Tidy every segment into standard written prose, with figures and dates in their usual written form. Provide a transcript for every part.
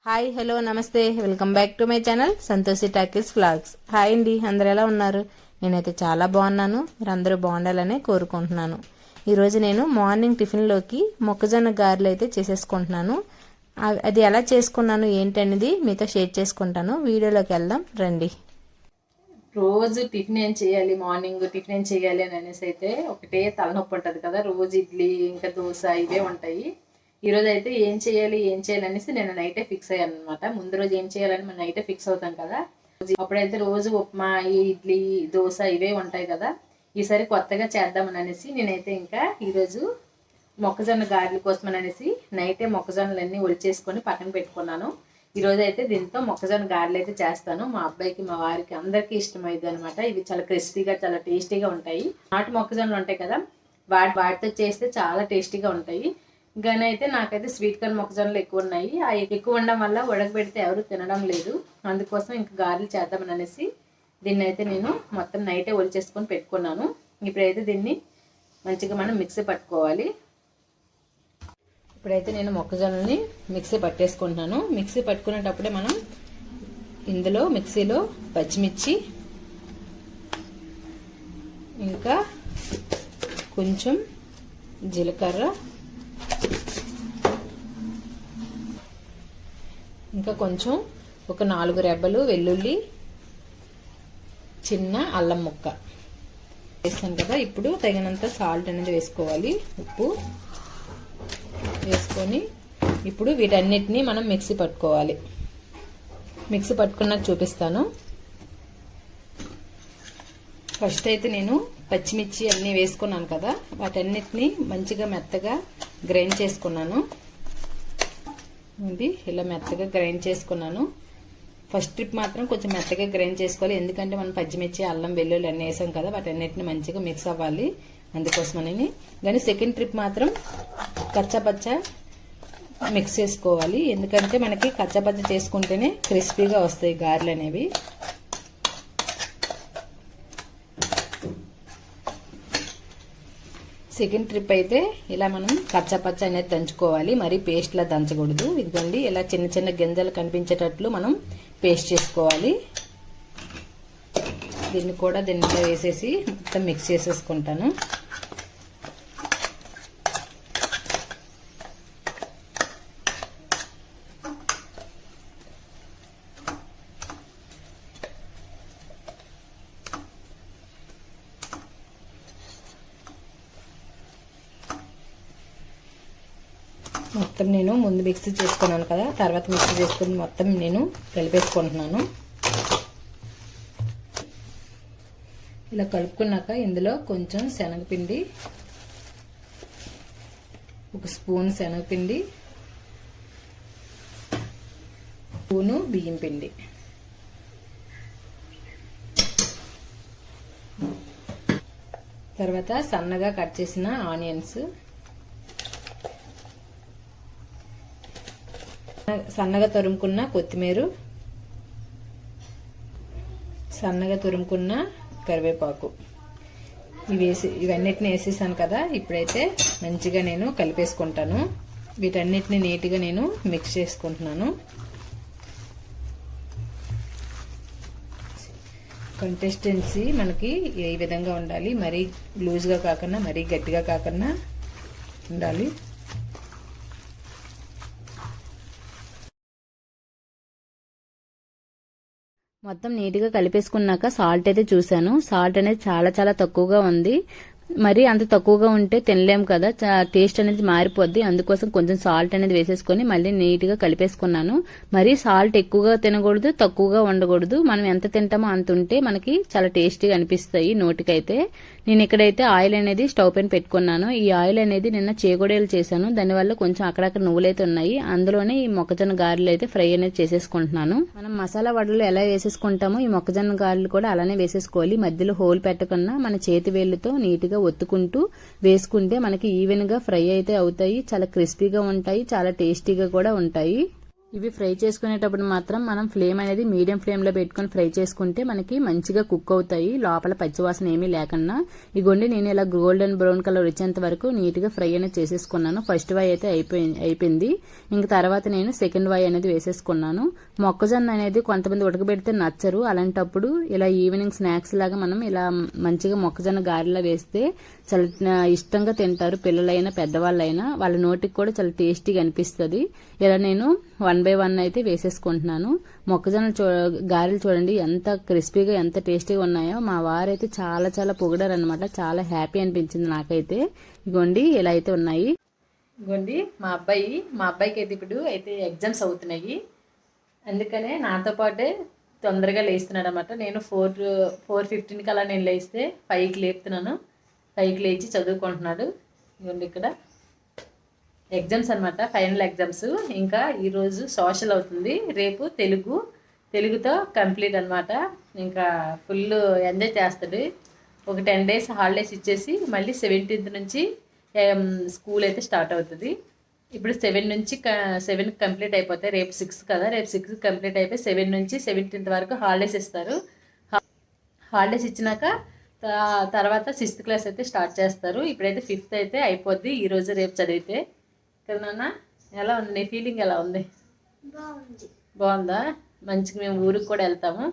Hi hello నమస్తే welcome back to my channel Santoshi talkies vlogs. Hi అండి, అందరు ఎలా ఉన్నారు? నేనైతే చాలా బాగున్నాను. మీరు అందరూ బాగుండాలనే కోరుకుంటున్నాను. ఈరోజు నేను మార్నింగ్ టిఫిన్లోకి మొక్కజొన్న గారెలు అయితే చేసేసుకుంటున్నాను. అది ఎలా చేసుకున్నాను ఏంటనేది మీతో షేర్ చేసుకుంటాను. వీడియోలోకి వెళ్దాం రండి. రోజు టిఫిన్ ఏం చేయాలి, మార్నింగ్ టిఫిన్ ఏం చేయాలి అని అనేసి అయితే ఒకటే తలనొప్పి ఉంటుంది కదా. రోజు ఇడ్లీ ఇంకా దోశ ఇవే ఉంటాయి. ఈరోజు అయితే ఏం చేయాలి అనేసి నేను నైటే ఫిక్స్ అయ్యాను అనమాట. ముందు రోజు ఏం చేయాలని మనం నైటే ఫిక్స్ అవుతాం కదా. అప్పుడైతే రోజు ఉప్మా ఇడ్లీ దోశ ఇవే ఉంటాయి కదా. ఈసారి కొత్తగా చేద్దామని అనేసి నేనైతే ఇంకా ఈరోజు మొక్కజొన్న గారెల కోసం అనేసి నైటే మొక్కజొన్నలన్నీ ఒలిచేసుకొని పక్కన పెట్టుకున్నాను. ఈరోజు అయితే దీంతో మొక్కజొన్న గారెలు అయితే చేస్తాను. మా అబ్బాయికి మా వారికి అందరికీ ఇష్టమైంది అనమాట. ఇవి చాలా క్రిస్పీగా చాలా టేస్టీగా ఉంటాయి. నాటు మొక్కజొన్నలు ఉంటాయి కదా, వాటితో చేస్తే చాలా టేస్టీగా ఉంటాయి. కానీ అయితే నాకైతే స్వీట్ కార్న్ మొక్కజొన్నలు ఎక్కువ ఉన్నాయి. ఆ ఎక్కువ ఉండడం వల్ల ఉడకబెడితే ఎవరు తినడం లేదు. అందుకోసం ఇంకా గారెలు చేద్దామని అనేసి దీన్ని అయితే నేను మొత్తం నైటే ఒలిచేసుకొని పెట్టుకున్నాను. ఇప్పుడైతే దీన్ని మంచిగా మనం మిక్సీ పట్టుకోవాలి. ఇప్పుడైతే నేను మొక్కజొన్నని మిక్సీ పట్టేసుకుంటున్నాను. మిక్సీ పట్టుకునేటప్పుడే మనం ఇందులో మిక్సీలో పచ్చిమిర్చి ఇంకా కొంచెం జీలకర్ర ఇంకా కొంచెం ఒక 4 రెబ్బలు వెల్లుల్లి, చిన్న అల్లం ముక్క వేస్తాను కదా. ఇప్పుడు తగినంత సాల్ట్ అనేది వేసుకోవాలి, ఉప్పు వేసుకొని ఇప్పుడు వీటన్నిటిని మనం మిక్సీ పట్టుకోవాలి. మిక్సీ పట్టుకున్నాక చూపిస్తాను. ఫస్ట్ అయితే నేను పచ్చిమిర్చి అన్నీ వేసుకున్నాను కదా, వాటన్నిటిని మంచిగా మెత్తగా గ్రైండ్ చేసుకున్నాను. ఇది ఇలా మెత్తగా గ్రైండ్ చేసుకున్నాను. ఫస్ట్ ట్రిప్ మాత్రం కొంచెం మెత్తగా గ్రైండ్ చేసుకోవాలి, ఎందుకంటే మనం పచ్చిమిర్చి అల్లం వెల్లుల్లి అన్నీ వేసాం కదా, వాటన్నిటిని మంచిగా మిక్స్ అవ్వాలి, అందుకోసమని. కానీ సెకండ్ ట్రిప్ మాత్రం కచ్చపచ్చ మిక్స్ చేసుకోవాలి, ఎందుకంటే మనకి కచ్చపచ్చ చేసుకుంటేనే క్రిస్పీగా వస్తాయి గారెలు అనేవి. సెకండ్ ట్రిప్ అయితే ఇలా మనం కచ్చపచ్చ అనేది దంచుకోవాలి, మరి పేస్ట్లా దంచకూడదు. ఇదిగోండి ఇలా చిన్న చిన్న గింజలు కనిపించేటట్లు మనం పేస్ట్ చేసుకోవాలి. దీన్ని కూడా దీంట్లో వేసేసి మొత్తం మిక్స్ చేసేసుకుంటాను. మొత్తం నేను ముందు మిక్సీ చేసుకున్నాను కదా, తర్వాత మిక్సీ చేసుకుని మొత్తం నేను కలిపేసుకుంటున్నాను. ఇలా కలుపుకున్నాక ఇందులో కొంచెం శనగపిండి, 1 స్పూన్ శనగపిండి, స్పూను బియ్యం పిండి, తర్వాత సన్నగా కట్ చేసిన ఆనియన్స్, సన్నగా తురుముకున్న కొత్తిమీర, సన్నగా తురుముకున్న కరివేపాకు ఇవన్నిటిని వేసేసాను కదా. ఇప్పుడైతే మంచిగా నేను కలిపేసుకుంటాను. వీటన్నిటిని నీట్గా నేను మిక్స్ చేసుకుంటున్నాను. కన్సిస్టెన్సీ మనకి ఏ విధంగా ఉండాలి, మరీ లూజ్గా కాకుండా మరీ గట్టిగా కాకుండా ఉండాలి. మొత్తం నీట్గా కలిపేసుకున్నాక సాల్ట్ అయితే చూసాను. సాల్ట్ అనేది చాలా చాలా తక్కువగా ఉంది. మరి అంత తక్కువగా ఉంటే తినలేము కదా, టేస్ట్ అనేది మారిపోద్ది. అందుకోసం కొంచెం సాల్ట్ అనేది వేసేసుకొని మళ్ళీ నీట్గా కలిపేసుకున్నాను. మరి సాల్ట్ ఎక్కువగా తినకూడదు, తక్కువగా ఉండకూడదు. మనం ఎంత తింటామో అంత ఉంటే మనకి చాలా టేస్టీగా అనిపిస్తాయి నోటికైతే. నేను ఇక్కడైతే ఆయిల్ అనేది స్టవ్ పైన పెట్టుకున్నాను. ఈ ఆయిల్ అనేది నిన్న చేగోడేలు చేశాను, దానివల్ల కొంచెం అక్కడక్కడ నువ్వులైతే ఉన్నాయి. అందులోనే ఈ మొక్కజొన్న గారెలు అయితే ఫ్రై అనేది చేసేసుకుంటున్నాను. మనం మసాలా వడలు ఎలా వేసేసుకుంటామో ఈ మొక్కజొన్న గారెలు కూడా అలానే వేసేసుకోవాలి. మధ్యలో హోల్ పెట్టకుండా మన చేతి వేళ్లతో నీట్గా ఒత్తుకుంటూ వేసుకుంటే మనకి ఈవెన్ గా ఫ్రై అయితే అవుతాయి. చాలా క్రిస్పీగా ఉంటాయి, చాలా టేస్టీగా కూడా ఉంటాయి. ఇవి ఫ్రై చేసుకునేటప్పుడు మాత్రం మనం ఫ్లేమ్ అనేది మీడియం ఫ్లేమ్ లో పెట్టుకుని ఫ్రై చేసుకుంటే మనకి మంచిగా కుక్ అవుతాయి, లోపల పచ్చివాసన ఏమీ లేకుండా. ఇగోండి నేను ఇలా గోల్డెన్ బ్రౌన్ కలర్ వచ్చేంత వరకు నీట్ గా ఫ్రై అనేది చేసేసుకున్నాను. ఫస్ట్ వై అయితే అయిపోయింది. ఇంక తర్వాత నేను సెకండ్ వై అనేది వేసేసుకున్నాను. మొక్కజొన్న అనేది కొంతమంది ఉడకబెడితే నచ్చరు, అలాంటప్పుడు ఇలా ఈవినింగ్ స్నాక్స్ లాగా మనం ఇలా మంచిగా మొక్కజొన్న గారెలా వేస్తే చాలా ఇష్టంగా తింటారు, పిల్లలైనా పెద్దవాళ్ళైనా. వాళ్ళ నోటికి కూడా చాలా టేస్టీగా అనిపిస్తుంది. ఇలా నేను 1 by 1 అయితే వేసేసుకుంటున్నాను. మొక్కజొన్న గారెలు చూడండి ఎంత క్రిస్పీగా ఎంత టేస్టీగా ఉన్నాయో. మా వారైతే చాలా చాలా పొగిడారు అనమాట, చాలా హ్యాపీ అనిపించింది నాకైతే. ఇగోండి ఇలా అయితే ఉన్నాయి. ఇగోండి మా అబ్బాయికి అయితే ఇప్పుడు అయితే ఎగ్జామ్స్ అవుతున్నాయి, అందుకనే నాతో పాటే తొందరగా లేస్తున్నాడు అనమాట. నేను 4:15కి అలా నేను లేస్తే 5కి లేపుతున్నాను. 5కి లేచి చదువుకుంటున్నాడు. ఇవ్వండి ఇక్కడ ఎగ్జామ్స్ అనమాట, ఫైనల్ ఎగ్జామ్స్. ఇంకా ఈరోజు సోషల్ అవుతుంది, రేపు తెలుగుతో కంప్లీట్ అనమాట. ఇంకా ఫుల్ ఎంజాయ్ చేస్తాడు. ఒక 10 days హాలిడేస్ ఇచ్చేసి మళ్ళీ 17th నుంచి స్కూల్ అయితే స్టార్ట్ అవుతుంది. ఇప్పుడు 7 కంప్లీట్ అయిపోతాయి. రేపు 6 కదా, రేపు 6 కంప్లీట్ అయిపోయి 7 నుంచి 17th వరకు హాలిడేస్ ఇస్తారు. హాలిడేస్ ఇచ్చినాక తర్వాత 6th క్లాస్ అయితే స్టార్ట్ చేస్తారు. ఇప్పుడైతే 5th అయితే అయిపోద్ది ఈరోజు రేపు చదివితే కదా. నాన్న ఎలా ఉంది, నీ ఫీలింగ్ ఎలా ఉంది? బాగుందా? మంచిగా మేము ఊరికి కూడా వెళ్తాము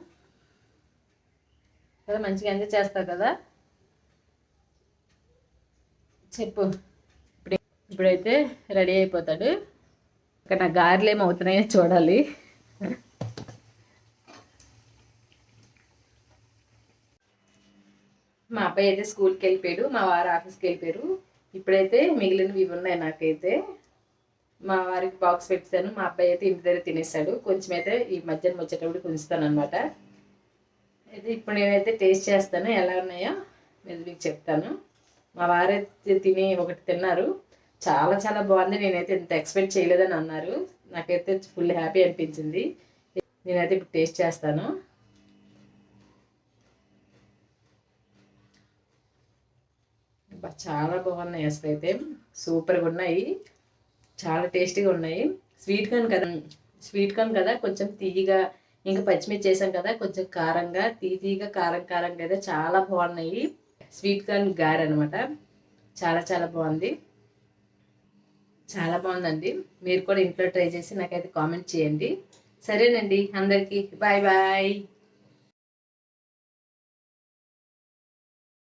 కదా, మంచిగా ఎంజాయ్ చేస్తావు కదా. చెప్పు. ఇప్పుడైతే రెడీ అయిపోతాడు. ఇక్కడ నా గారెలు ఏమవుతున్నాయో చూడాలి. మా అబ్బాయి అయితే స్కూల్కి వెళ్ళిపోయాడు, మా వారు ఆఫీస్కి వెళ్ళిపోయారు. ఇప్పుడైతే మిగిలినవి ఇవి ఉన్నాయి నాకైతే. మా వారికి బాక్స్ పెట్టాను, మా అబ్బాయి అయితే ఇంటి దగ్గర తినేస్తాడు. కొంచెం అయితే ఈ మధ్యాహ్నం వచ్చేటప్పుడు ఉంచుతాను అనమాట. అయితే ఇప్పుడు నేనైతే టేస్ట్ చేస్తాను ఎలా ఉన్నాయో మీకు చెప్తాను. మా వారైతే ఒకటి తిన్నారు, చాలా చాలా బాగుంది, నేనైతే ఇంత ఎక్స్పెక్ట్ చేయలేదని అన్నారు. నాకైతే ఫుల్ హ్యాపీ అనిపించింది. నేనైతే ఇప్పుడు టేస్ట్ చేస్తాను. చాలా బాగున్నాయి, అసలు అయితే సూపర్గా ఉన్నాయి, చాలా టేస్టీగా ఉన్నాయి. స్వీట్ కార్న్ కదా కొంచెం తీయగా, ఇంకా పచ్చిమిర్చి చేసాం కదా కొంచెం కారంగా, తీయగా కారంగా అయితే చాలా బాగున్నాయి. స్వీట్ కార్న్ గారె అనమాట, చాలా చాలా బాగుంది, చాలా బాగుందండి. మీరు కూడా ఇంట్లో ట్రై చేసి నాకైతే కామెంట్ చేయండి. సరేనండి, అందరికీ బాయ్ బాయ్.